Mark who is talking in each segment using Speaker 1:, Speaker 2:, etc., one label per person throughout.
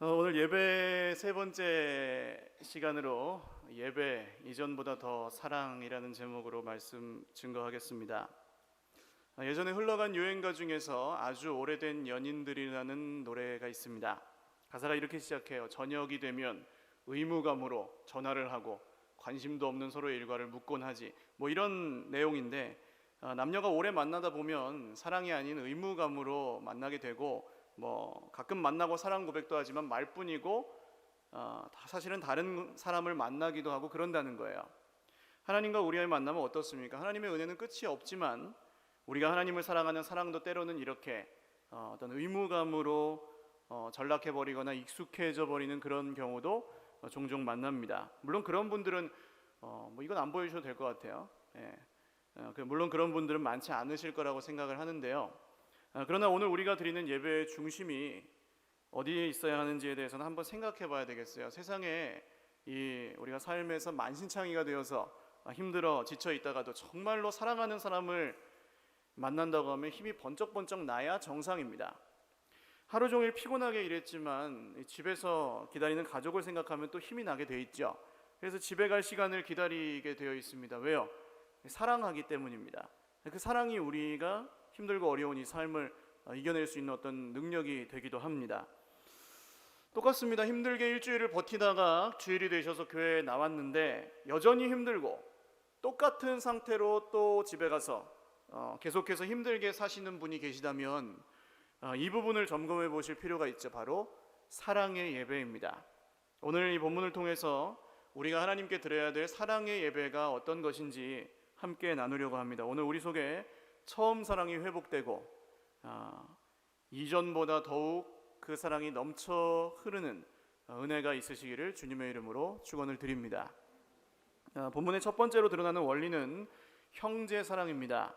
Speaker 1: 오늘 예배 세 번째 시간으로 예배 이전보다 더 사랑이라는 제목으로 말씀 증거하겠습니다. 예전에 흘러간 유행가 중에서 아주 오래된 연인들이라는 노래가 있습니다. 가사가 이렇게 시작해요. 저녁이 되면 의무감으로 전화를 하고 관심도 없는 서로의 일과를 묻곤 하지, 이런 내용인데, 남녀가 오래 만나다 보면 사랑이 아닌 의무감으로 만나게 되고, 가끔 만나고 사랑 고백도 하지만 말뿐이고, 사실은 다른 사람을 만나기도 하고 그런다는 거예요. 하나님과 우리의 만남은 어떻습니까? 하나님의 은혜는 끝이 없지만 우리가 하나님을 사랑하는 사랑도 때로는 이렇게 어떤 의무감으로 전락해버리거나 익숙해져 버리는 그런 경우도 종종 만납니다. 물론 그런 분들은 이건 안 보여주셔도 될 것 같아요. 물론 그런 분들은 많지 않으실 거라고 생각을 하는데요. 그러나 오늘 우리가 드리는 예배의 중심이 어디에 있어야 하는지에 대해서는 한번 생각해 봐야 되겠어요. 세상에 우리가 삶에서 만신창이가 되어서 힘들어 지쳐 있다가도 정말로 사랑하는 사람을 만난다고 하면 힘이 번쩍번쩍 나야 정상입니다. 하루 종일 피곤하게 일했지만 집에서 기다리는 가족을 생각하면 또 힘이 나게 돼 있죠. 그래서 집에 갈 시간을 기다리게 되어 있습니다. 왜요? 사랑하기 때문입니다. 그 사랑이 우리가 힘들고 어려운 이 삶을 이겨낼 수 있는 어떤 능력이 되기도 합니다. 똑같습니다. 힘들게 일주일을 버티다가 주일이 되셔서 교회에 나왔는데 여전히 힘들고 똑같은 상태로 또 집에 가서 계속해서 힘들게 사시는 분이 계시다면 이 부분을 점검해 보실 필요가 있죠. 바로 사랑의 예배입니다. 오늘 이 본문을 통해서 우리가 하나님께 드려야 될 사랑의 예배가 어떤 것인지 함께 나누려고 합니다. 오늘 우리 속에 처음 사랑이 회복되고 이전보다 더욱 그 사랑이 넘쳐 흐르는 은혜가 있으시기를 주님의 이름으로 축원을 드립니다. 본문의 첫 번째로 드러나는 원리는 형제 사랑입니다.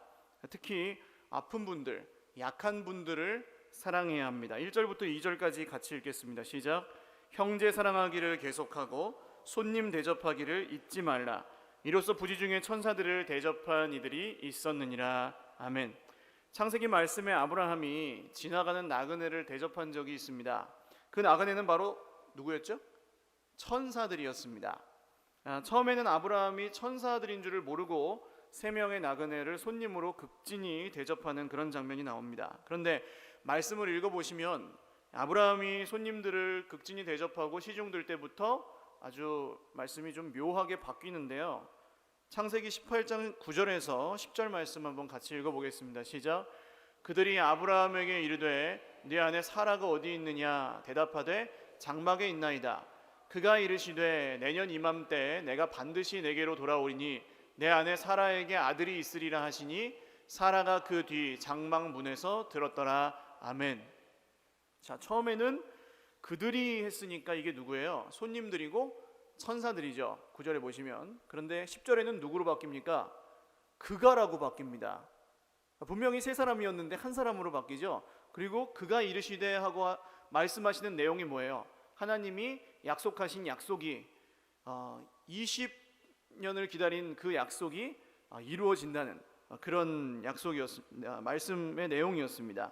Speaker 1: 특히 아픈 분들, 약한 분들을 사랑해야 합니다. 1절부터 2절까지 같이 읽겠습니다. 시작. 형제 사랑하기를 계속하고 손님 대접하기를 잊지 말라. 이로써 부지 중에 천사들을 대접한 이들이 있었느니라. 아멘. 창세기 말씀에 아브라함이 지나가는 나그네를 대접한 적이 있습니다. 그 나그네는 바로 누구였죠? 천사들이었습니다. 처음에는 아브라함이 천사들인 줄을 모르고 3명의 나그네를 손님으로 극진히 대접하는 그런 장면이 나옵니다. 그런데 말씀을 읽어보시면 아브라함이 손님들을 극진히 대접하고 시중들 때부터 아주 말씀이 좀 묘하게 바뀌는데요. 창세기 18장 9절에서 10절 말씀 한번 같이 읽어보겠습니다. 시작. 그들이 아브라함에게 이르되 네 아내 사라가 어디 있느냐 대답하되 장막에 있나이다. 그가 이르시되 내년 이맘때 내가 반드시 내게로 돌아오리니 내 아내 사라에게 아들이 있으리라 하시니 사라가 그 뒤 장막 문에서 들었더라. 아멘. 자, 처음에는 그들이 했으니까 이게 누구예요? 손님들이고 천사들이죠. 9절에 보시면. 그런데 10절에는 누구로 바뀝니까? 그가라고 바뀝니다. 분명히 3사람이었는데 한 사람으로 바뀌죠. 그리고 그가 이르시되 하고 말씀하시는 내용이 뭐예요? 하나님이 약속하신 약속이 20년을 기다린 그 약속이 이루어진다는 그런 약속이었습니다. 말씀의 내용이었습니다.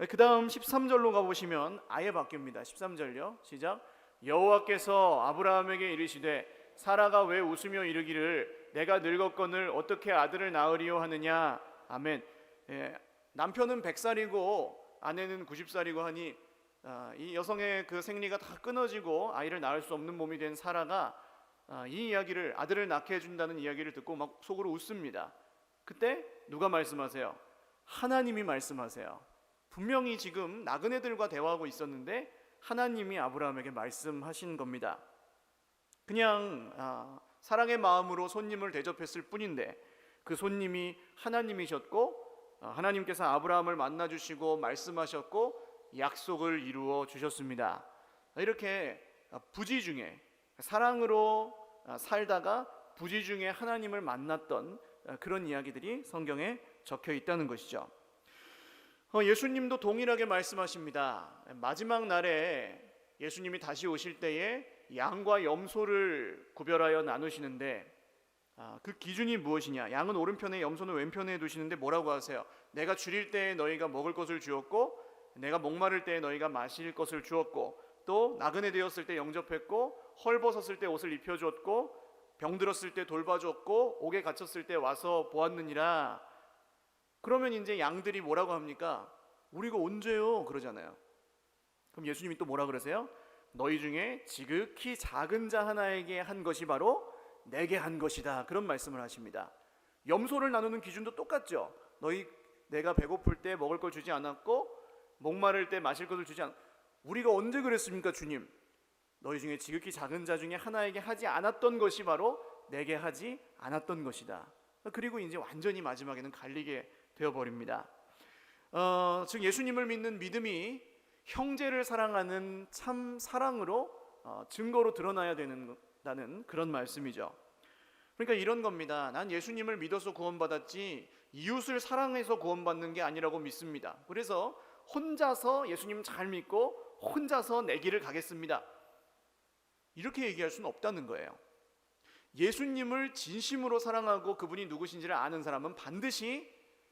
Speaker 1: 그 다음 13절로 가보시면 아예 바뀝니다. 13절요. 시작. 여호와께서 아브라함에게 이르시되 사라가 왜 웃으며 이르기를 내가 늙었거늘 어떻게 아들을 낳으리요 하느냐. 아멘. 남편은 100살이고 아내는 90살이고 하니 이 여성의 그 생리가 다 끊어지고 아이를 낳을 수 없는 몸이 된 사라가 이 이야기를, 아들을 낳게 해준다는 이야기를 듣고 막 속으로 웃습니다. 그때 누가 말씀하세요? 하나님이 말씀하세요. 분명히 지금 나그네들과 대화하고 있었는데 하나님이 아브라함에게 말씀하신 겁니다. 그냥 사랑의 마음으로 손님을 대접했을 뿐인데 그 손님이 하나님이셨고 하나님께서 아브라함을 만나주시고 말씀하셨고 약속을 이루어 주셨습니다. 이렇게 부지 중에 사랑으로 살다가 부지 중에 하나님을 만났던 그런 이야기들이 성경에 적혀 있다는 것이죠. 예수님도 동일하게 말씀하십니다. 마지막 날에 예수님이 다시 오실 때에 양과 염소를 구별하여 나누시는데 그 기준이 무엇이냐? 양은 오른편에 염소는 왼편에 두시는데 뭐라고 하세요? 내가 줄일 때에 너희가 먹을 것을 주었고 내가 목마를 때에 너희가 마실 것을 주었고 또 나그네 되었을 때 영접했고, 헐벗었을 때 옷을 입혀줬고, 병들었을 때 돌봐줬고, 옥에 갇혔을 때 와서 보았느니라. 그러면 이제 양들이 뭐라고 합니까? 우리가 언제요? 그러잖아요. 그럼 예수님이 또 뭐라 그러세요? 너희 중에 지극히 작은 자 하나에게 한 것이 바로 내게 한 것이다. 그런 말씀을 하십니다. 염소를 나누는 기준도 똑같죠. 내가 배고플 때 먹을 걸 주지 않았고, 목마를 때 마실 것을 주지 않았고, 우리가 언제 그랬습니까? 주님, 너희 중에 지극히 작은 자 중에 하나에게 하지 않았던 것이 바로 내게 하지 않았던 것이다. 그리고 이제 완전히 마지막에는 갈리게 되어버립니다. 즉 예수님을 믿는 믿음이 형제를 사랑하는 참 사랑으로 증거로 드러나야 된다는 그런 말씀이죠. 그러니까 이런 겁니다. 난 예수님을 믿어서 구원받았지 이웃을 사랑해서 구원받는 게 아니라고 믿습니다. 그래서 혼자서 예수님 잘 믿고 혼자서 내 길을 가겠습니다, 이렇게 얘기할 수는 없다는 거예요. 예수님을 진심으로 사랑하고 그분이 누구신지를 아는 사람은 반드시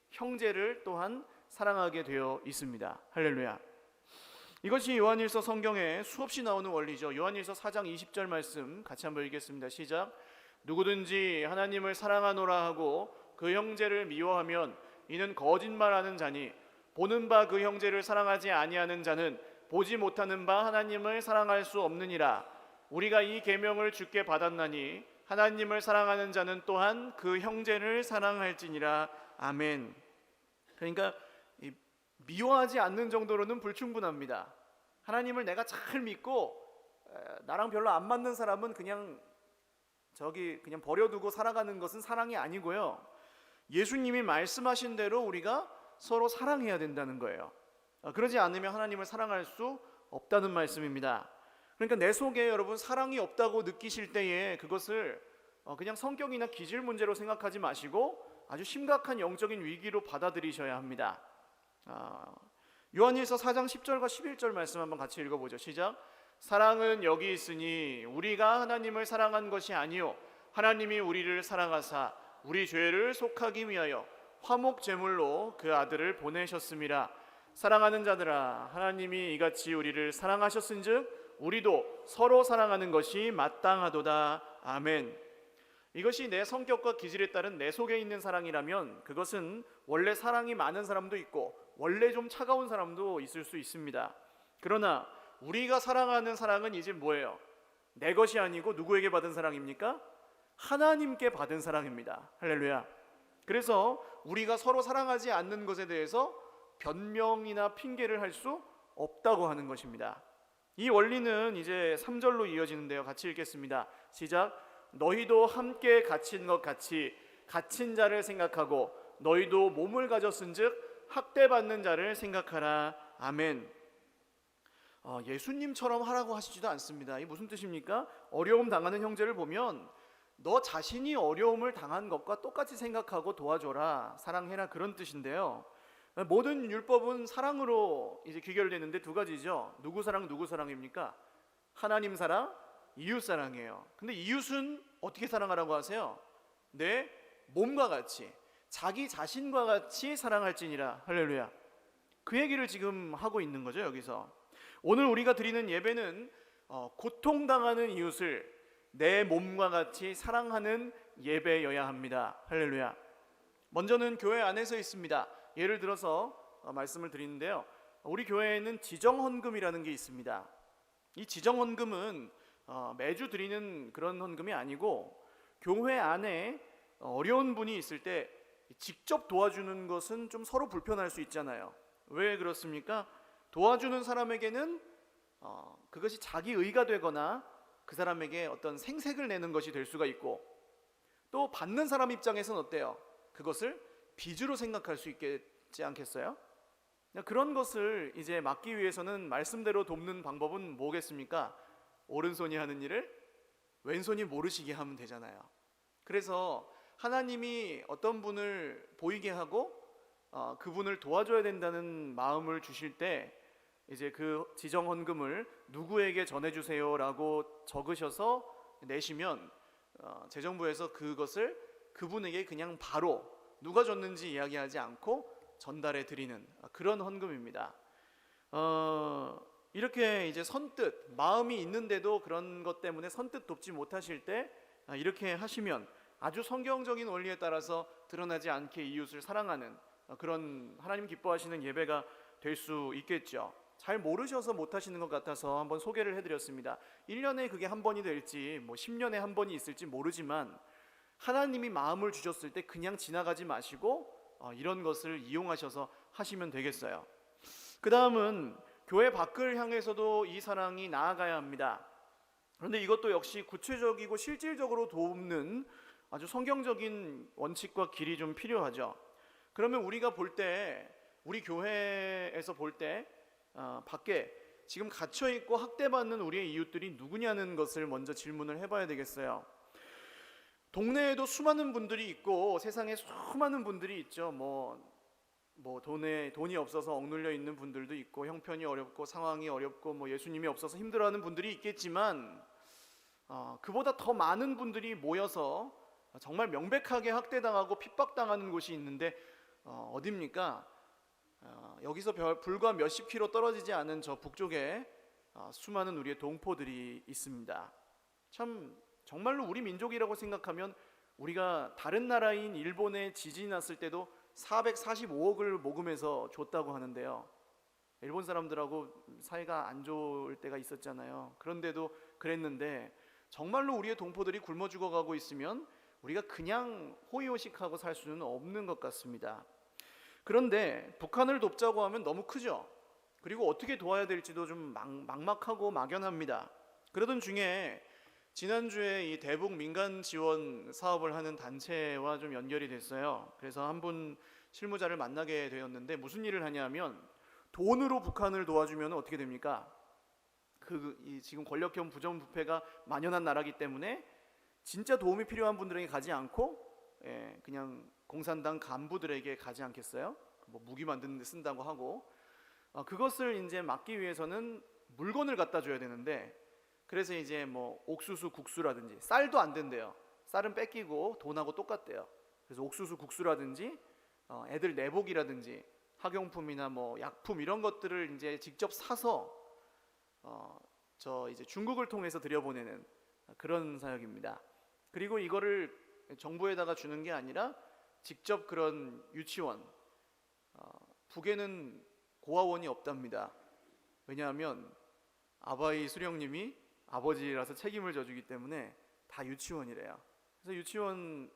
Speaker 1: 형제를 또한 사랑하게 되어 있습니다. 할렐루야. 이것이 요한일서 성경에 수없이 나오는 원리죠. 요한일서 4장 20절 말씀 같이 한번 읽겠습니다. 시작. 누구든지 하나님을 사랑하노라 하고 그 형제를 미워하면 이는 거짓말하는 자니 보는 바 그 형제를 사랑하지 아니하는 자는 보지 못하는 바 하나님을 사랑할 수 없느니라. 우리가 이 계명을 주께 받았나니 하나님을 사랑하는 자는 또한 그 형제를 사랑할지니라. 아멘. 그러니까 미워하지 않는 정도로는 불충분합니다. 하나님을 내가 잘 믿고 나랑 별로 안 맞는 사람은 그냥 버려두고 살아가는 것은 사랑이 아니고요. 예수님이 말씀하신 대로 우리가 서로 사랑해야 된다는 거예요. 그러지 않으면 하나님을 사랑할 수 없다는 말씀입니다. 그러니까 내 속에 여러분 사랑이 없다고 느끼실 때에 그것을 그냥 성격이나 기질 문제로 생각하지 마시고 아주 심각한 영적인 위기로 받아들이셔야 합니다. 요한일서 4장 10절과 11절 말씀 한번 같이 읽어보죠. 시작. 사랑은 여기 있으니 우리가 하나님을 사랑한 것이 아니요 하나님이 우리를 사랑하사 우리 죄를 속하기 위하여 화목 제물로 그 아들을 보내셨음이라. 사랑하는 자들아, 하나님이 이같이 우리를 사랑하셨은즉 우리도 서로 사랑하는 것이 마땅하도다. 아멘. 이것이 내 성격과 기질에 따른 내 속에 있는 사랑이라면 그것은 원래 사랑이 많은 사람도 있고 원래 좀 차가운 사람도 있을 수 있습니다. 그러나 우리가 사랑하는 사랑은 이제 뭐예요? 내 것이 아니고 누구에게 받은 사랑입니까? 하나님께 받은 사랑입니다. 할렐루야. 그래서 우리가 서로 사랑하지 않는 것에 대해서 변명이나 핑계를 할 수 없다고 하는 것입니다. 이 원리는 이제 3절로 이어지는데요. 같이 읽겠습니다. 시작. 너희도 함께 갇힌 것 같이 갇힌 자를 생각하고 너희도 몸을 가졌은즉 학대받는 자를 생각하라. 아멘. 예수님처럼 하라고 하시지도 않습니다. 이게 무슨 뜻입니까? 어려움 당하는 형제를 보면 너 자신이 어려움을 당한 것과 똑같이 생각하고 도와줘라, 사랑해라, 그런 뜻인데요. 모든 율법은 사랑으로 이제 귀결되는데 두 가지죠. 누구 사랑, 누구 사랑입니까? 하나님 사랑, 이웃 사랑이에요. 근데 이웃은 어떻게 사랑하라고 하세요? 내 몸과 같이, 자기 자신과 같이 사랑할지니라. 할렐루야. 그 얘기를 지금 하고 있는 거죠. 여기서 오늘 우리가 드리는 예배는 고통당하는 이웃을 내 몸과 같이 사랑하는 예배여야 합니다. 할렐루야. 먼저는 교회 안에서 있습니다. 예를 들어서 말씀을 드리는데요. 우리 교회에는 지정헌금이라는 게 있습니다. 이 지정헌금은 매주 드리는 그런 헌금이 아니고 교회 안에 어려운 분이 있을 때 직접 도와주는 것은 좀 서로 불편할 수 있잖아요. 왜 그렇습니까? 도와주는 사람에게는 그것이 자기 의가 되거나 그 사람에게 어떤 생색을 내는 것이 될 수가 있고, 또 받는 사람 입장에서는 어때요? 그것을 빚으로 생각할 수 있겠지 않겠어요? 그런 것을 이제 막기 위해서는 말씀대로 돕는 방법은 뭐겠습니까? 오른손이 하는 일을 왼손이 모르시게 하면 되잖아요. 그래서 하나님이 어떤 분을 보이게 하고 그분을 도와줘야 된다는 마음을 주실 때 이제 그 지정 헌금을 누구에게 전해주세요라고 적으셔서 내시면 재정부에서 그것을 그분에게 그냥 바로 누가 줬는지 이야기하지 않고 전달해 드리는 그런 헌금입니다. 이렇게 이제 선뜻 마음이 있는데도 그런 것 때문에 선뜻 돕지 못하실 때 이렇게 하시면 아주 성경적인 원리에 따라서 드러나지 않게 이웃을 사랑하는 그런 하나님 기뻐하시는 예배가 될 수 있겠죠. 잘 모르셔서 못하시는 것 같아서 한번 소개를 해드렸습니다. 1년에 그게 한 번이 될지 뭐 10년에 한 번이 있을지 모르지만 하나님이 마음을 주셨을 때 그냥 지나가지 마시고 이런 것을 이용하셔서 하시면 되겠어요. 그 다음은 교회 밖을 향해서도 이 사랑이 나아가야 합니다. 그런데 이것도 역시 구체적이고 실질적으로 돕는 아주 성경적인 원칙과 길이 좀 필요하죠. 그러면 우리가 볼 때, 우리 교회에서 볼 때 밖에 지금 갇혀있고 학대받는 우리의 이웃들이 누구냐는 것을 먼저 질문을 해봐야 되겠어요. 동네에도 수많은 분들이 있고 세상에 수많은 분들이 있죠. 돈이 없어서 억눌려 있는 분들도 있고 형편이 어렵고 상황이 어렵고 예수님이 없어서 힘들어하는 분들이 있겠지만 그보다 더 많은 분들이 모여서 정말 명백하게 학대당하고 핍박당하는 곳이 있는데 어디입니까? 여기서 불과 몇십 킬로 떨어지지 않은 저 북쪽에 수많은 우리의 동포들이 있습니다. 참 정말로 우리 민족이라고 생각하면 우리가 다른 나라인 일본에 지진이 났을 때도 445억을 모금해서 줬다고 하는데요. 일본 사람들하고 사이가 안 좋을 때가 있었잖아요. 그런데도 그랬는데 정말로 우리의 동포들이 굶어 죽어가고 있으면 우리가 그냥 호의호식하고 살 수는 없는 것 같습니다. 그런데 북한을 돕자고 하면 너무 크죠. 그리고 어떻게 도와야 될지도 좀 막막하고 막연합니다. 그러던 중에 지난주에 이 대북 민간 지원 사업을 하는 단체와 좀 연결이 됐어요. 그래서 한 분 실무자를 만나게 되었는데 무슨 일을 하냐면 돈으로 북한을 도와주면 어떻게 됩니까? 지금 권력형 부정부패가 만연한 나라기 때문에 진짜 도움이 필요한 분들에게 가지 않고 그냥 공산당 간부들에게 가지 않겠어요? 무기 만드는 데 쓴다고 하고 그것을 이제 막기 위해서는 물건을 갖다 줘야 되는데 그래서 이제 옥수수 국수라든지 쌀도 안 된대요. 쌀은 뺏기고 돈하고 똑같대요. 그래서 옥수수 국수라든지 애들 내복이라든지 학용품이나 약품 이런 것들을 이제 직접 사서 이제 중국을 통해서 들여보내는 그런 사역입니다. 그리고 이거를 정부에다가 주는 게 아니라 직접 그런 유치원, 북에는 고아원이 없답니다. 왜냐하면 아바이 수령님이 아버지라서 책임을 져주기 때문에 다 유치원이래요. 그래서 유치원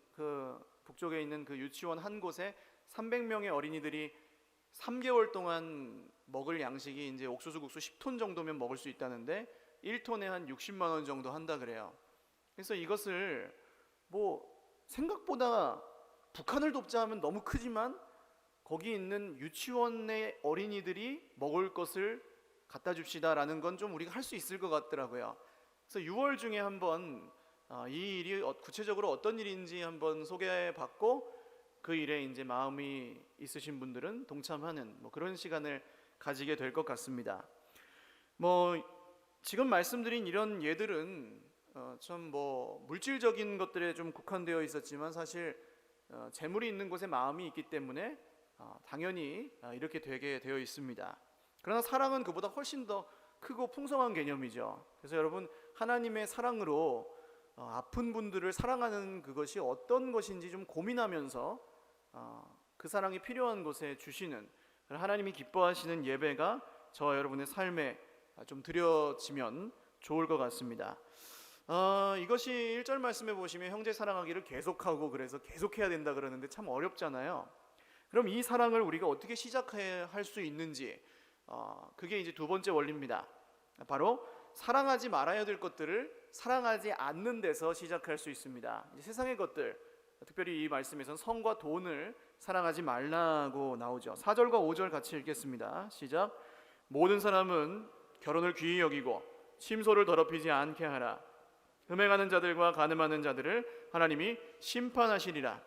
Speaker 1: 북쪽에 있는 그 유치원 한 곳에 300명의 어린이들이 3개월 동안 먹을 양식이 이제 옥수수 국수 10톤 정도면 먹을 수 있다는데 1톤에 한 60만 원 정도 한다 그래요. 그래서 이것을 생각보다 북한을 돕자 하면 너무 크지만 거기 있는 유치원의 어린이들이 먹을 것을 갖다 줍시다라는 건 좀 우리가 할 수 있을 것 같더라고요. 그래서 6월 중에 한번 이 일이 구체적으로 어떤 일인지 한번 소개받고 그 일에 이제 마음이 있으신 분들은 동참하는 그런 시간을 가지게 될 것 같습니다. 지금 말씀드린 이런 예들은 참 물질적인 것들에 좀 국한되어 있었지만 사실 재물이 있는 곳에 마음이 있기 때문에 당연히 이렇게 되게 되어 있습니다. 그러나 사랑은 그보다 훨씬 더 크고 풍성한 개념이죠. 그래서 여러분 하나님의 사랑으로 아픈 분들을 사랑하는 그것이 어떤 것인지 좀 고민하면서 그 사랑이 필요한 곳에 주시는 하나님이 기뻐하시는 예배가 저와 여러분의 삶에 좀 드려지면 좋을 것 같습니다. 이것이 1절 말씀에 보시면 형제 사랑하기를 계속하고 그래서 계속해야 된다 그러는데 참 어렵잖아요. 그럼 이 사랑을 우리가 어떻게 시작해야 할 수 있는지 그게 이제 두 번째 원리입니다. 바로 사랑하지 말아야 될 것들을 사랑하지 않는 데서 시작할 수 있습니다. 이제 세상의 것들, 특별히 이 말씀에서는 성과 돈을 사랑하지 말라고 나오죠. 4절과 5절 같이 읽겠습니다. 시작. 모든 사람은 결혼을 귀히 여기고 침소를 더럽히지 않게 하라. 흠행하는 자들과 간음하는 자들을 하나님이 심판하시리라.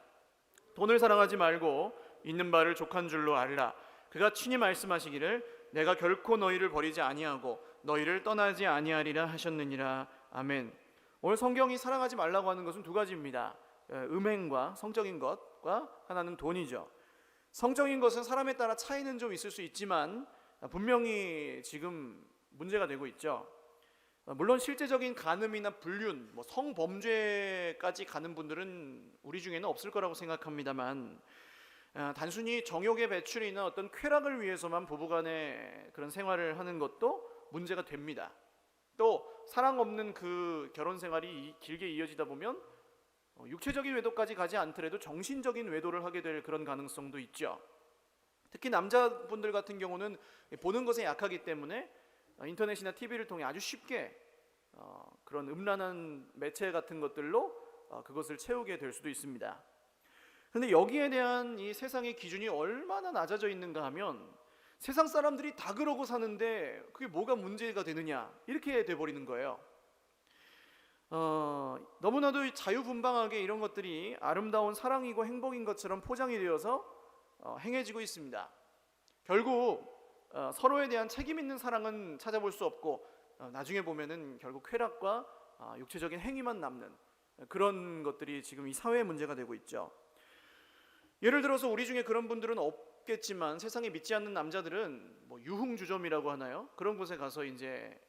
Speaker 1: 돈을 사랑하지 말고 있는 바를 족한 줄로 알라. 그가 친히 말씀하시기를 내가 결코 너희를 버리지 아니하고 너희를 떠나지 아니하리라 하셨느니라. 아멘. 오늘 성경이 사랑하지 말라고 하는 것은 두 가지입니다. 음행과 성적인 것과 하나는 돈이죠. 성적인 것은 사람에 따라 차이는 좀 있을 수 있지만 분명히 지금 문제가 되고 있죠. 물론 실제적인 간음이나 불륜, 성범죄까지 가는 분들은 우리 중에는 없을 거라고 생각합니다만, 단순히 정욕의 배출이나 어떤 쾌락을 위해서만 부부간에 그런 생활을 하는 것도 문제가 됩니다. 또 사랑 없는 그 결혼 생활이 길게 이어지다 보면 육체적인 외도까지 가지 않더라도 정신적인 외도를 하게 될 그런 가능성도 있죠. 특히 남자분들 같은 경우는 보는 것에 약하기 때문에 인터넷이나 TV를 통해 아주 쉽게 그런 음란한 매체 같은 것들로 그것을 채우게 될 수도 있습니다. 그런데 여기에 대한 이 세상의 기준이 얼마나 낮아져 있는가 하면, 세상 사람들이 다 그러고 사는데 그게 뭐가 문제가 되느냐, 이렇게 돼버리는 거예요. 너무나도 자유분방하게 이런 것들이 아름다운 사랑이고 행복인 것처럼 포장이 되어서 행해지고 있습니다. 결국 서로에 대한 책임 있는 사랑은 찾아볼 수 없고, 나중에 보면은 결국 쾌락과 육체적인 행위만 남는 그런 것들이 지금 이 사회의 문제가 되고 있죠. 예를 들어서 우리 중에 그런 분들은 없겠지만, 세상에 믿지 않는 남자들은 유흥주점이라고 하나요? 그런 곳에 가서 이제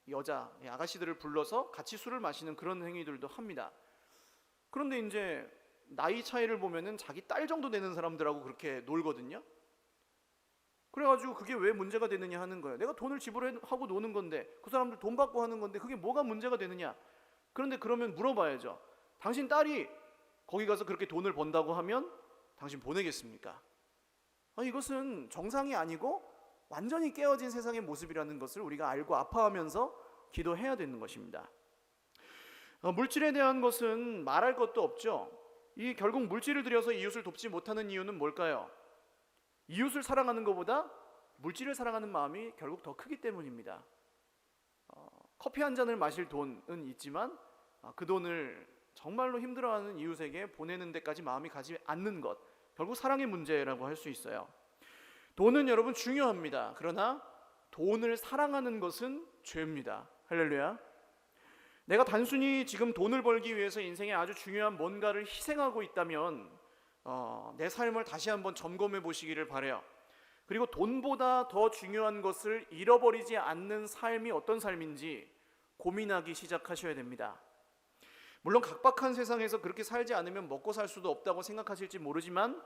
Speaker 1: 여자 아가씨들을 불러서 같이 술을 마시는 그런 행위들도 합니다. 그런데 이제 나이 차이를 보면은 자기 딸 정도 되는 사람들하고 그렇게 놀거든요. 그래가지고 그게 왜 문제가 되느냐 하는 거예요. 내가 돈을 지불하고 노는 건데, 그 사람들 돈 받고 하는 건데 그게 뭐가 문제가 되느냐. 그런데 그러면 물어봐야죠. 당신 딸이 거기 가서 그렇게 돈을 번다고 하면 당신 보내겠습니까? 이것은 정상이 아니고 완전히 깨어진 세상의 모습이라는 것을 우리가 알고 아파하면서 기도해야 되는 것입니다. 물질에 대한 것은 말할 것도 없죠. 이 결국 물질을 들여서 이웃을 돕지 못하는 이유는 뭘까요? 이웃을 사랑하는 것보다 물질을 사랑하는 마음이 결국 더 크기 때문입니다. 커피 한 잔을 마실 돈은 있지만 그 돈을 정말로 힘들어하는 이웃에게 보내는 데까지 마음이 가지 않는 것, 결국 사랑의 문제라고 할 수 있어요. 돈은 여러분 중요합니다. 그러나 돈을 사랑하는 것은 죄입니다. 할렐루야. 내가 단순히 지금 돈을 벌기 위해서 인생에 아주 중요한 뭔가를 희생하고 있다면 내 삶을 다시 한번 점검해 보시기를 바라요. 그리고 돈보다 더 중요한 것을 잃어버리지 않는 삶이 어떤 삶인지 고민하기 시작하셔야 됩니다. 물론 각박한 세상에서 그렇게 살지 않으면 먹고 살 수도 없다고 생각하실지 모르지만,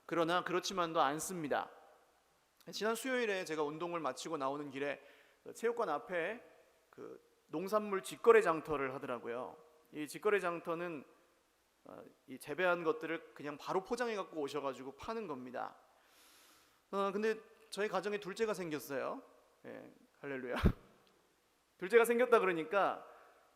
Speaker 1: 그러나 그렇지만도 않습니다. 지난 수요일에 제가 운동을 마치고 나오는 길에 체육관 앞에 그 농산물 직거래 장터를 하더라고요. 이 직거래 장터는 이 재배한 것들을 그냥 바로 포장해 갖고 오셔가지고 파는 겁니다. 근데 저희 가정에 둘째가 생겼어요. 할렐루야. 둘째가 생겼다 그러니까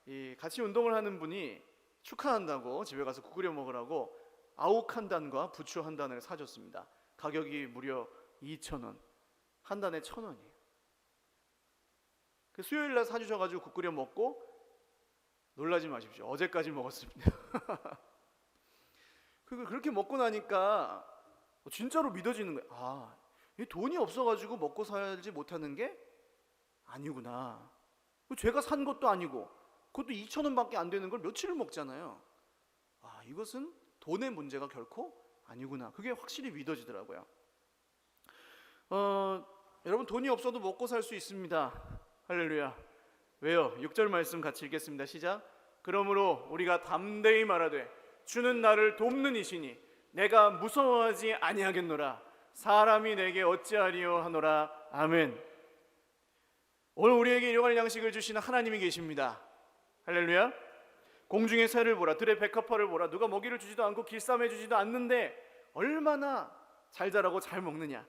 Speaker 1: 이 같이 운동을 하는 분이 축하한다고 집에 가서 국 끓여 먹으라고 아욱 한 단과 부추 한 단을 사줬습니다. 가격이 무려 2,000원, 한 단에 1,000원이에요. 그 수요일날 사주셔가지고 국 끓여 먹고, 놀라지 마십시오. 어제까지 먹었습니다. 그렇게 먹고 나니까 진짜로 믿어지는 거예요. 이 돈이 없어가지고 먹고 살지 못하는 게 아니구나. 제가 산 것도 아니고 그것도 2,000원밖에 안 되는 걸 며칠을 먹잖아요. 이것은 돈의 문제가 결코 아니구나. 그게 확실히 믿어지더라고요. 여러분, 돈이 없어도 먹고 살 수 있습니다. 할렐루야. 왜요? 6절 말씀 같이 읽겠습니다. 시작. 그러므로 우리가 담대히 말하되 주는 나를 돕는 이시니 내가 무서워하지 아니하겠노라. 사람이 내게 어찌하리요 하노라. 아멘. 오늘 우리에게 일용할 양식을 주시는 하나님이 계십니다. 할렐루야. 공중의 새를 보라, 들의 백합화를 보라. 누가 먹이를 주지도 않고 길쌈해 주지도 않는데 얼마나 잘 자라고 잘 먹느냐.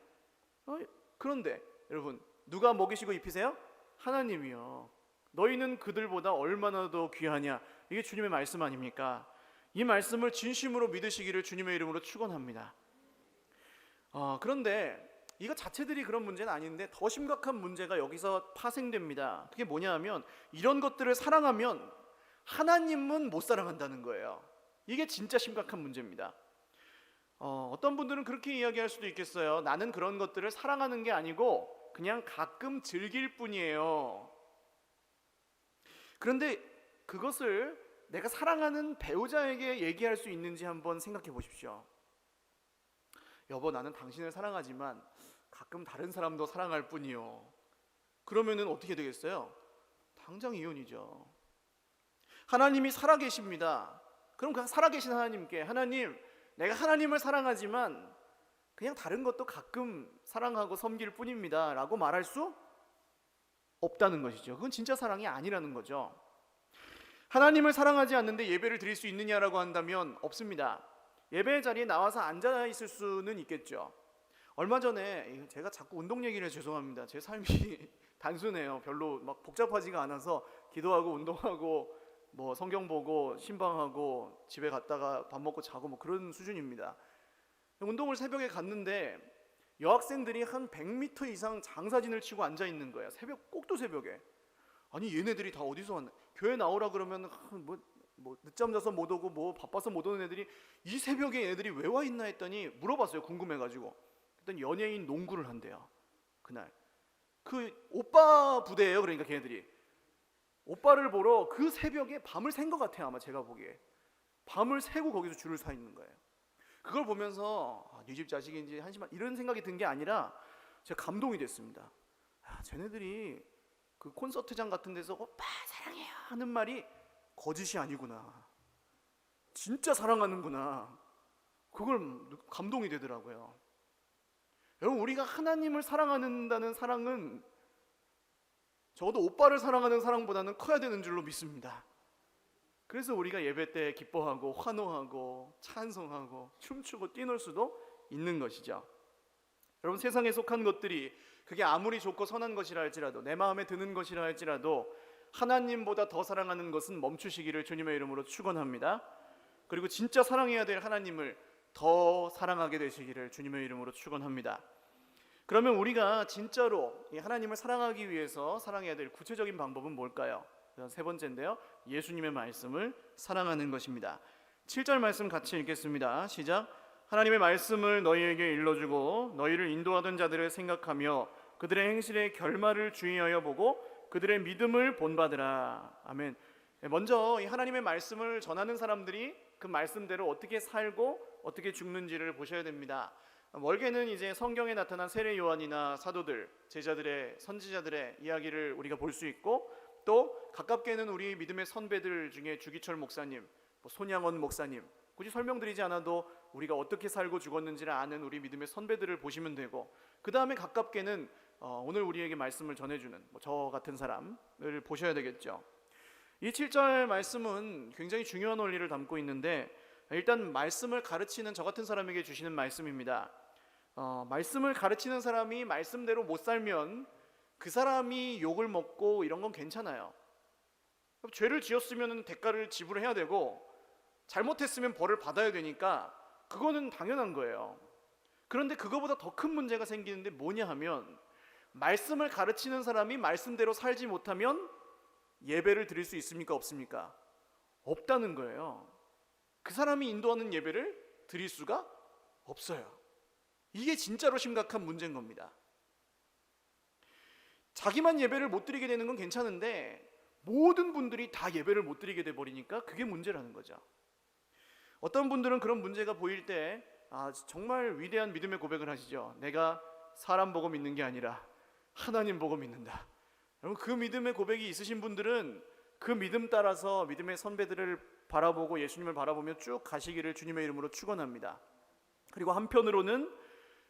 Speaker 1: 그런데 여러분, 누가 먹이시고 입히세요? 하나님이요. 너희는 그들보다 얼마나 더 귀하냐. 이게 주님의 말씀 아닙니까? 이 말씀을 진심으로 믿으시기를 주님의 이름으로 축원합니다. 그런데 이거 자체들이 그런 문제는 아닌데 더 심각한 문제가 여기서 파생됩니다. 그게 뭐냐 하면, 이런 것들을 사랑하면 하나님은 못 사랑한다는 거예요. 이게 진짜 심각한 문제입니다. 어떤 분들은 그렇게 이야기할 수도 있겠어요. 나는 그런 것들을 사랑하는 게 아니고 그냥 가끔 즐길 뿐이에요. 그런데 그것을 내가 사랑하는 배우자에게 얘기할 수 있는지 한번 생각해 보십시오. 여보, 나는 당신을 사랑하지만 가끔 다른 사람도 사랑할 뿐이요. 그러면은 어떻게 되겠어요? 당장 이혼이죠. 하나님이 살아계십니다. 그럼 그 살아계신 하나님께, 하나님, 내가 하나님을 사랑하지만 그냥 다른 것도 가끔 사랑하고 섬길 뿐입니다 라고 말할 수 없다는 것이죠. 그건 진짜 사랑이 아니라는 거죠. 하나님을 사랑하지 않는데 예배를 드릴 수 있느냐라고 한다면 없습니다. 예배 자리에 나와서 앉아 있을 수는 있겠죠. 얼마 전에, 제가 자꾸 운동 얘기를 해서 죄송합니다. 제 삶이 단순해요. 별로 막 복잡하지가 않아서 기도하고 운동하고 뭐 성경 보고 신방하고 집에 갔다가 밥 먹고 자고 뭐 그런 수준입니다. 운동을 새벽에 갔는데 여학생들이 한 100m 이상 장사진을 치고 앉아 있는 거예요. 꼭두 새벽에. 아니 얘네들이 다 어디서 왔나? 교회 나오라 그러면 뭐 늦잠 자서 못 오고 뭐 바빠서 못 오는 애들이 이 새벽에 애들이 왜 와 있나 했더니 물어봤어요. 궁금해가지고. 그랬더니 연예인 농구를 한대요. 그날 그 오빠 부대예요. 그러니까 걔네들이 오빠를 보러 그 새벽에 밤을 샌 것 같아요. 아마 제가 보기에 밤을 새고 거기서 줄을 서 있는 거예요. 그걸 보면서 네 집 자식인지 한심한 이런 생각이 든 게 아니라 제가 감동이 됐습니다. 쟤네들이 그 콘서트장 같은 데서 오빠 사랑해요 하는 말이 거짓이 아니구나, 진짜 사랑하는구나, 그걸 감동이 되더라고요. 여러분, 우리가 하나님을 사랑한다는 사랑은 적어도 오빠를 사랑하는 사랑보다는 커야 되는 줄로 믿습니다. 그래서 우리가 예배 때 기뻐하고 환호하고 찬송하고 춤추고 뛰놀 수도 있는 것이죠. 여러분, 세상에 속한 것들이 그게 아무리 좋고 선한 것이라 할지라도, 내 마음에 드는 것이라 할지라도 하나님보다 더 사랑하는 것은 멈추시기를 주님의 이름으로 축원합니다. 그리고 진짜 사랑해야 될 하나님을 더 사랑하게 되시기를 주님의 이름으로 축원합니다. 그러면 우리가 진짜로 하나님을 사랑하기 위해서 살아야 될 구체적인 방법은 뭘까요? 세 번째인데요, 예수님의 말씀을 사랑하는 것입니다. 7절 말씀 같이 읽겠습니다. 시작. 하나님의 말씀을 너희에게 일러주고 너희를 인도하던 자들을 생각하며 그들의 행실의 결말을 주의하여 보고 그들의 믿음을 본받으라. 아멘. 먼저 이 하나님의 말씀을 전하는 사람들이 그 말씀대로 어떻게 살고 어떻게 죽는지를 보셔야 됩니다. 멀게는 이제 성경에 나타난 세례 요한이나 사도들, 제자들의, 선지자들의 이야기를 우리가 볼 수 있고, 또 가깝게는 우리 믿음의 선배들 중에 주기철 목사님, 손양원 목사님, 굳이 설명드리지 않아도 우리가 어떻게 살고 죽었는지를 아는 우리 믿음의 선배들을 보시면 되고, 그 다음에 가깝게는 오늘 우리에게 말씀을 전해주는 저 같은 사람을 보셔야 되겠죠. 이 7절 말씀은 굉장히 중요한 원리를 담고 있는데, 일단 말씀을 가르치는 저 같은 사람에게 주시는 말씀입니다. 말씀을 가르치는 사람이 말씀대로 못 살면 그 사람이 욕을 먹고 이런 건 괜찮아요. 죄를 지었으면 대가를 지불해야 되고 잘못했으면 벌을 받아야 되니까 그거는 당연한 거예요. 그런데 그거보다 더 큰 문제가 생기는데 뭐냐 하면, 말씀을 가르치는 사람이 말씀대로 살지 못하면 예배를 드릴 수 있습니까? 없습니까? 없다는 거예요. 그 사람이 인도하는 예배를 드릴 수가 없어요. 이게 진짜로 심각한 문제인 겁니다. 자기만 예배를 못 드리게 되는 건 괜찮은데 모든 분들이 다 예배를 못 드리게 돼 버리니까 그게 문제라는 거죠. 어떤 분들은 그런 문제가 보일 때 정말 위대한 믿음의 고백을 하시죠. 내가 사람 보고 믿는 게 아니라 하나님 보고 믿는다. 여러분, 그 믿음의 고백이 있으신 분들은 그 믿음 따라서 믿음의 선배들을 바라보고 예수님을 바라보며 쭉 가시기를 주님의 이름으로 축원합니다. 그리고 한편으로는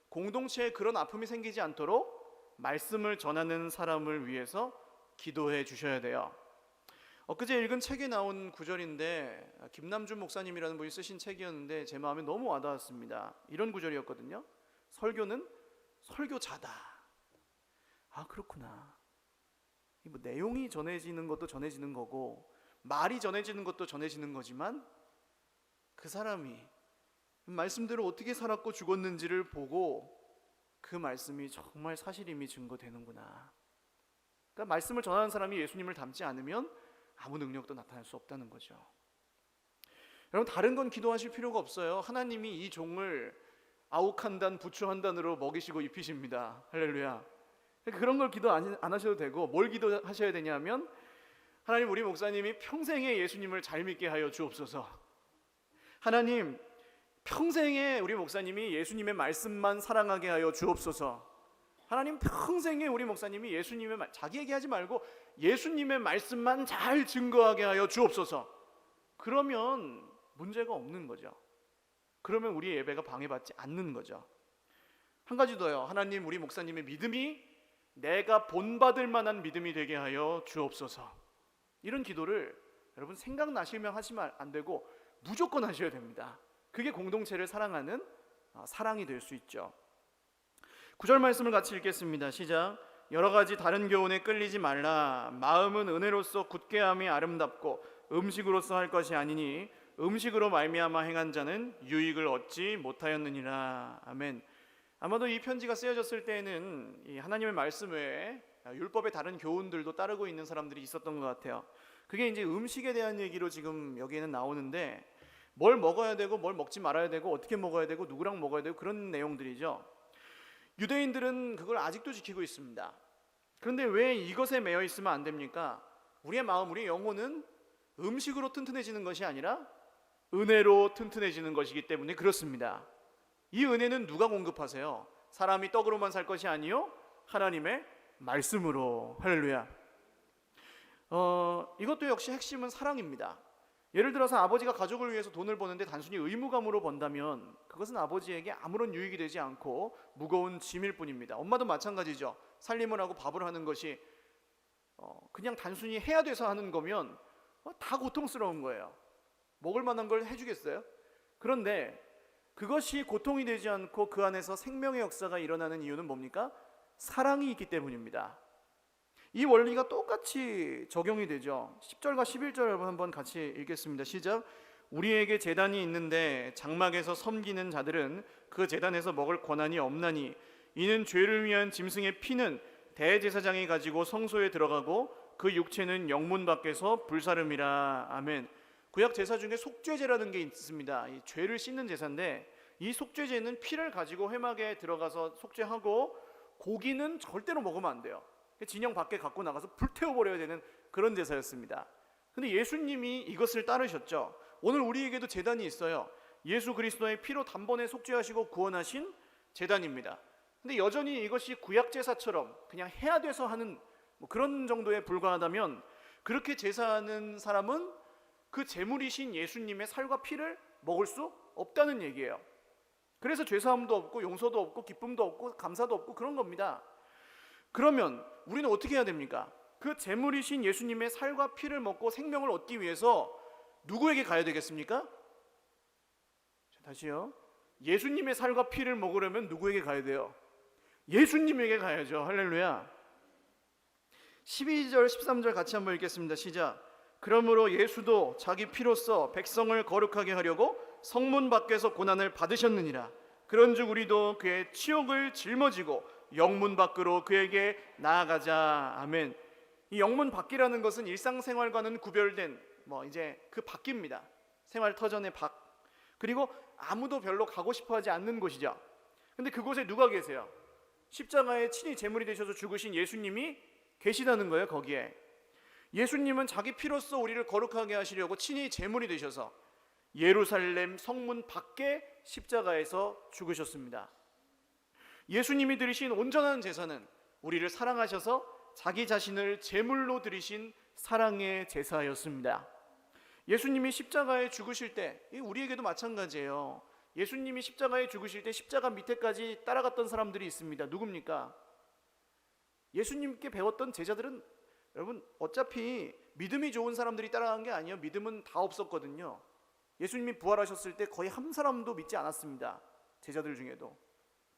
Speaker 1: 공동체에 그런 아픔이 생기지 않도록 말씀을 전하는 사람을 위해서 기도해 주셔야 돼요. 엊그제 읽은 책에 나온 구절인데, 김남준 목사님이라는 분이 쓰신 책이었는데 제 마음에 너무 와닿았습니다. 이런 구절이었거든요. 설교는 설교자다. 그렇구나. 내용이 전해지는 것도 전해지는 거고 말이 전해지는 것도 전해지는 거지만 그 사람이 말씀대로 어떻게 살았고 죽었는지를 보고 그 말씀이 정말 사실임이 증거되는구나. 그러니까 말씀을 전하는 사람이 예수님을 닮지 않으면 아무 능력도 나타날 수 없다는 거죠. 여러분, 다른 건 기도하실 필요가 없어요. 하나님이 이 종을 아욱 한 단, 부추 한 단으로 먹이시고 입히십니다. 할렐루야. 그런 걸 기도 안 하셔도 되고, 뭘 기도하셔야 되냐면, 하나님, 우리 목사님이 평생에 예수님을 잘 믿게 하여 주옵소서. 하나님, 평생에 우리 목사님이 예수님의 말씀만 사랑하게 하여 주옵소서. 하나님 평생에 우리 목사님이 자기 얘기하지 말고 예수님의 말씀만 잘 증거하게 하여 주옵소서. 그러면 문제가 없는 거죠. 그러면 우리 예배가 방해받지 않는 거죠. 한 가지 더요. 하나님, 우리 목사님의 믿음이 내가 본받을 만한 믿음이 되게 하여 주옵소서. 이런 기도를 여러분 생각나시면 하시면 안 되고 무조건 하셔야 됩니다. 그게 공동체를 사랑하는 사랑이 될 수 있죠. 9절 말씀을 같이 읽겠습니다. 시작. 여러 가지 다른 교훈에 끌리지 말라. 마음은 은혜로서 굳게 함이 아름답고 음식으로서 할 것이 아니니 음식으로 말미암아 행한 자는 유익을 얻지 못하였느니라. 아멘. 아마도 이 편지가 쓰여졌을 때에는 이 하나님의 말씀 외에 율법의 다른 교훈들도 따르고 있는 사람들이 있었던 것 같아요. 그게 이제 음식에 대한 얘기로 지금 여기에는 나오는데, 뭘 먹어야 되고 뭘 먹지 말아야 되고 어떻게 먹어야 되고 누구랑 먹어야 되고 그런 내용들이죠. 유대인들은 그걸 아직도 지키고 있습니다. 그런데 왜 이것에 매여 있으면 안 됩니까? 우리의 마음, 우리의 영혼은 음식으로 튼튼해지는 것이 아니라 은혜로 튼튼해지는 것이기 때문에 그렇습니다. 이 은혜는 누가 공급하세요? 사람이 떡으로만 살 것이 아니요 하나님의 말씀으로. 할렐루야. 이것도 역시 핵심은 사랑입니다. 예를 들어서 아버지가 가족을 위해서 돈을 버는데 단순히 의무감으로 번다면 그것은 아버지에게 아무런 유익이 되지 않고 무거운 짐일 뿐입니다. 엄마도 마찬가지죠. 살림을 하고 밥을 하는 것이 그냥 단순히 해야 돼서 하는 거면 다 고통스러운 거예요. 먹을 만한 걸 해주겠어요? 그런데 그것이 고통이 되지 않고 그 안에서 생명의 역사가 일어나는 이유는 뭡니까? 사랑이 있기 때문입니다. 이 원리가 똑같이 적용이 되죠. 10절과 11절 한번 같이 읽겠습니다. 시작. 우리에게 제단이 있는데 장막에서 섬기는 자들은 그 제단에서 먹을 권한이 없나니 이는 죄를 위한 짐승의 피는 대제사장이 가지고 성소에 들어가고 그 육체는 영문 밖에서 불사름이라. 아멘. 구약 제사 중에 속죄제라는 게 있습니다. 이 죄를 씻는 제사인데 이 속죄제는 피를 가지고 회막에 들어가서 속죄하고 고기는 절대로 먹으면 안 돼요. 진영 밖에 갖고 나가서 불태워버려야 되는 그런 제사였습니다. 근데 예수님이 이것을 따르셨죠. 오늘 우리에게도 제단이 있어요. 예수 그리스도의 피로 단번에 속죄하시고 구원하신 제단입니다. 근데 여전히 이것이 구약 제사처럼 그냥 해야 돼서 하는 그런 정도에 불과하다면, 그렇게 제사하는 사람은 그 제물이신 예수님의 살과 피를 먹을 수 없다는 얘기예요. 그래서 죄사함도 없고 용서도 없고 기쁨도 없고 감사도 없고 그런 겁니다. 그러면 우리는 어떻게 해야 됩니까? 그 제물이신 예수님의 살과 피를 먹고 생명을 얻기 위해서 누구에게 가야 되겠습니까? 다시요. 예수님의 살과 피를 먹으려면 누구에게 가야 돼요? 예수님에게 가야죠. 할렐루야. 12절 13절 같이 한번 읽겠습니다. 시작. 그러므로 예수도 자기 피로써 백성을 거룩하게 하려고 성문 밖에서 고난을 받으셨느니라. 그런즉 우리도 그의 치욕을 짊어지고 영문 밖으로 그에게 나아가자. 아멘. 이 영문 밖이라는 것은 일상생활과는 구별된 이제 그 밖입니다. 생활 터전의 밖. 그리고 아무도 별로 가고 싶어하지 않는 곳이죠. 근데 그곳에 누가 계세요? 십자가에 친히 제물이 되셔서 죽으신 예수님이 계시다는 거예요. 거기에 예수님은 자기 피로써 우리를 거룩하게 하시려고 친히 제물이 되셔서 예루살렘 성문 밖에 십자가에서 죽으셨습니다. 예수님이 드리신 온전한 제사는 우리를 사랑하셔서 자기 자신을 제물로 드리신 사랑의 제사였습니다. 예수님이 십자가에 죽으실 때 우리에게도 마찬가지예요. 예수님이 십자가에 죽으실 때 십자가 밑에까지 따라갔던 사람들이 있습니다. 누굽니까? 예수님께 배웠던 제자들은 여러분 어차피 믿음이 좋은 사람들이 따라간 게 아니에요. 믿음은 다 없었거든요. 예수님이 부활하셨을 때 거의 한 사람도 믿지 않았습니다. 제자들 중에도.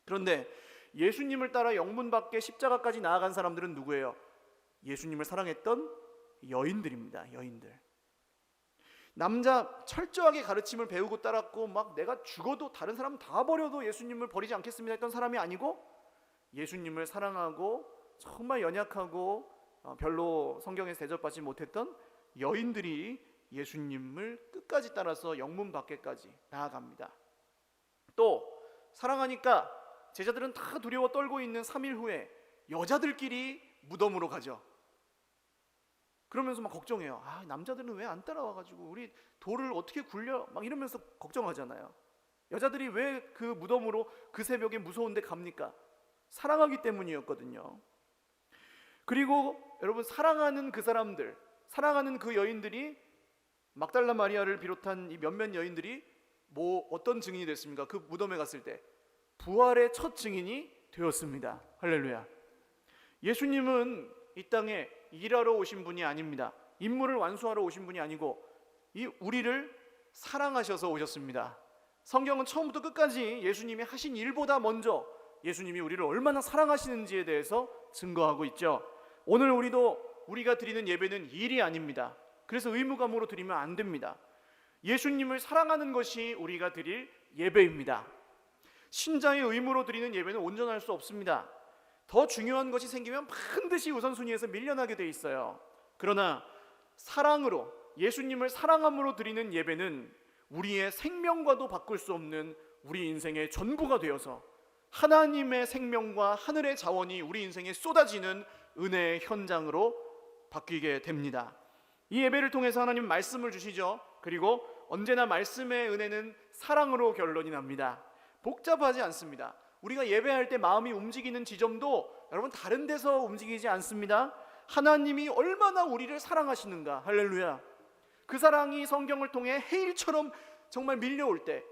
Speaker 1: 그런데 예수님을 따라 영문 밖에 십자가까지 나아간 사람들은 누구예요? 예수님을 사랑했던 여인들입니다. 여인들. 남자 철저하게 가르침을 배우고 따랐고 막 내가 죽어도 다른 사람 다 버려도 예수님을 버리지 않겠습니다 했던 사람이 아니고, 예수님을 사랑하고 정말 연약하고 별로 성경에서 대접받지 못했던 여인들이 예수님을 끝까지 따라서 영문 밖에까지 나아갑니다. 또 사랑하니까 제자들은 다 두려워 떨고 있는 3일 후에 여자들끼리 무덤으로 가죠. 그러면서 막 걱정해요. 남자들은 왜 안 따라와가지고 우리 돌을 어떻게 굴려? 막 이러면서 걱정하잖아요. 여자들이 왜 그 무덤으로 그 새벽에 무서운데 갑니까? 사랑하기 때문이었거든요. 그리고 여러분, 사랑하는 그 사람들, 사랑하는 그 여인들이, 막달라 마리아를 비롯한 이 몇몇 여인들이 어떤 증인이 됐습니까? 그 무덤에 갔을 때 부활의 첫 증인이 되었습니다. 할렐루야. 예수님은 이 땅에 일하러 오신 분이 아닙니다. 임무를 완수하러 오신 분이 아니고 우리를 사랑하셔서 오셨습니다. 성경은 처음부터 끝까지 예수님이 하신 일보다 먼저 예수님이 우리를 얼마나 사랑하시는지에 대해서 증거하고 있죠. 오늘 우리가 드리는 예배는 일이 아닙니다. 그래서 의무감으로 드리면 안 됩니다. 예수님을 사랑하는 것이 우리가 드릴 예배입니다. 신자의 의무로 드리는 예배는 온전할 수 없습니다. 더 중요한 것이 생기면 반드시 우선순위에서 밀려나게 돼 있어요. 그러나 사랑으로, 예수님을 사랑함으로 드리는 예배는 우리의 생명과도 바꿀 수 없는 우리 인생의 전부가 되어서 하나님의 생명과 하늘의 자원이 우리 인생에 쏟아지는 은혜의 현장으로 바뀌게 됩니다. 이 예배를 통해서 하나님 말씀을 주시죠. 그리고 언제나 말씀의 은혜는 사랑으로 결론이 납니다. 복잡하지 않습니다. 우리가 예배할 때 마음이 움직이는 지점도 여러분 다른 데서 움직이지 않습니다. 하나님이 얼마나 우리를 사랑하시는가. 할렐루야. 그 사랑이 성경을 통해 해일처럼 정말 밀려올 때,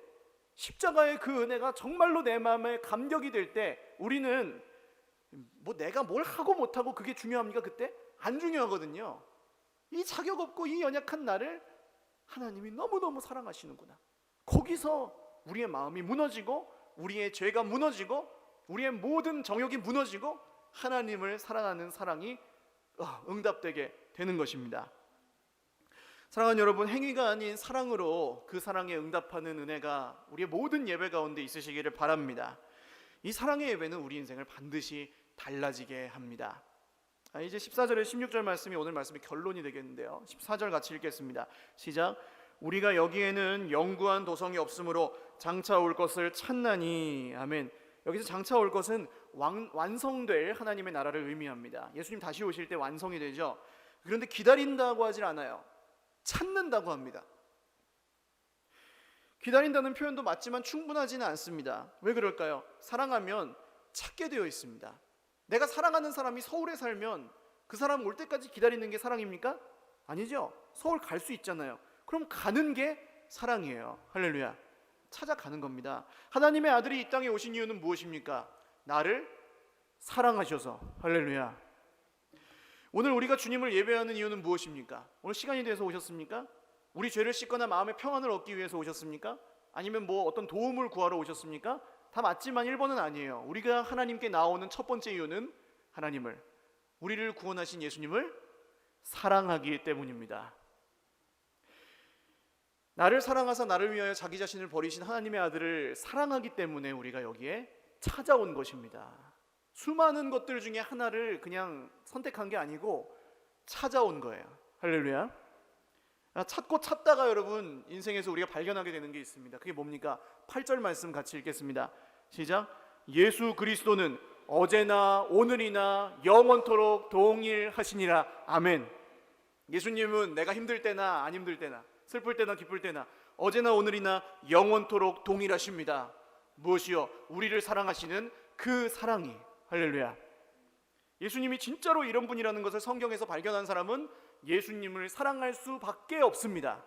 Speaker 1: 십자가의 그 은혜가 정말로 내 마음에 감격이 될 때, 우리는 내가 뭘 하고 못하고 그게 중요합니까? 그때? 안 중요하거든요. 이 자격 없고 이 연약한 나를 하나님이 너무너무 사랑하시는구나. 거기서 우리의 마음이 무너지고, 우리의 죄가 무너지고, 우리의 모든 정욕이 무너지고, 하나님을 사랑하는 사랑이 응답되게 되는 것입니다. 사랑하는 여러분, 행위가 아닌 사랑으로 그 사랑에 응답하는 은혜가 우리의 모든 예배 가운데 있으시기를 바랍니다. 이 사랑의 예배는 우리 인생을 반드시 달라지게 합니다. 이제 14절에 16절 말씀이 오늘 말씀의 결론이 되겠는데요. 14절 같이 읽겠습니다. 시작. 우리가 여기에는 영구한 도성이 없으므로 장차 올 것을 찾나니. 아멘. 여기서 장차 올 것은 완성될 하나님의 나라를 의미합니다. 예수님 다시 오실 때 완성이 되죠. 그런데 기다린다고 하질 않아요. 찾는다고 합니다. 기다린다는 표현도 맞지만 충분하지는 않습니다. 왜 그럴까요? 사랑하면 찾게 되어 있습니다. 내가 사랑하는 사람이 서울에 살면 그 사람 올 때까지 기다리는 게 사랑입니까? 아니죠. 서울 갈 수 있잖아요. 그럼 가는 게 사랑이에요. 할렐루야. 찾아가는 겁니다. 하나님의 아들이 이 땅에 오신 이유는 무엇입니까? 나를 사랑하셔서. 할렐루야. 오늘 우리가 주님을 예배하는 이유는 무엇입니까? 오늘 시간이 돼서 오셨습니까? 우리 죄를 씻거나 마음의 평안을 얻기 위해서 오셨습니까? 아니면 어떤 도움을 구하러 오셨습니까? 다 맞지만 1번은 아니에요. 우리가 하나님께 나오는 첫 번째 이유는 우리를 구원하신 예수님을 사랑하기 때문입니다. 나를 사랑하사 나를 위하여 자기 자신을 버리신 하나님의 아들을 사랑하기 때문에 우리가 여기에 찾아온 것입니다. 수많은 것들 중에 하나를 그냥 선택한 게 아니고 찾아온 거예요. 할렐루야. 찾고 찾다가 여러분 인생에서 우리가 발견하게 되는 게 있습니다. 그게 뭡니까? 8절 말씀 같이 읽겠습니다. 시작. 예수 그리스도는 어제나 오늘이나 영원토록 동일하시니라. 아멘. 예수님은 내가 힘들 때나 안 힘들 때나, 슬플 때나 기쁠 때나, 어제나 오늘이나 영원토록 동일하십니다. 무엇이요? 우리를 사랑하시는 그 사랑이. 할렐루야. 예수님이 진짜로 이런 분이라는 것을 성경에서 발견한 사람은 예수님을 사랑할 수밖에 없습니다.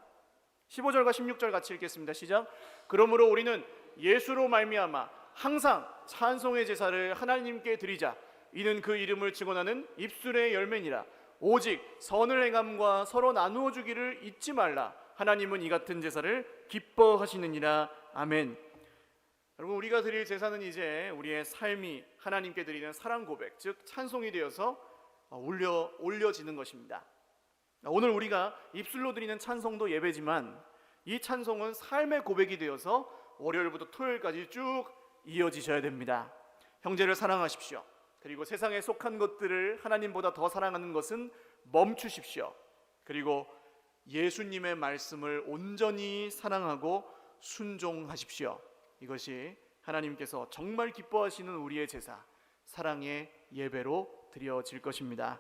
Speaker 1: 15절과 16절 같이 읽겠습니다. 시작. 그러므로 우리는 예수로 말미암아 항상 찬송의 제사를 하나님께 드리자. 이는 그 이름을 증언하는 입술의 열매니라. 오직 선을 행함과 서로 나누어 주기를 잊지 말라. 하나님은 이 같은 제사를 기뻐하시느니라. 아멘. 여러분, 우리가 드릴 제사는 이제 우리의 삶이 하나님께 드리는 사랑 고백, 즉 찬송이 되어서 올려지는 것입니다. 오늘 우리가 입술로 드리는 찬송도 예배지만 이 찬송은 삶의 고백이 되어서 월요일부터 토요일까지 쭉 이어지셔야 됩니다. 형제를 사랑하십시오. 그리고 세상에 속한 것들을 하나님보다 더 사랑하는 것은 멈추십시오. 그리고 예수님의 말씀을 온전히 사랑하고 순종하십시오. 이것이 하나님께서 정말 기뻐하시는 우리의 제사, 사랑의 예배로 드려질 것입니다.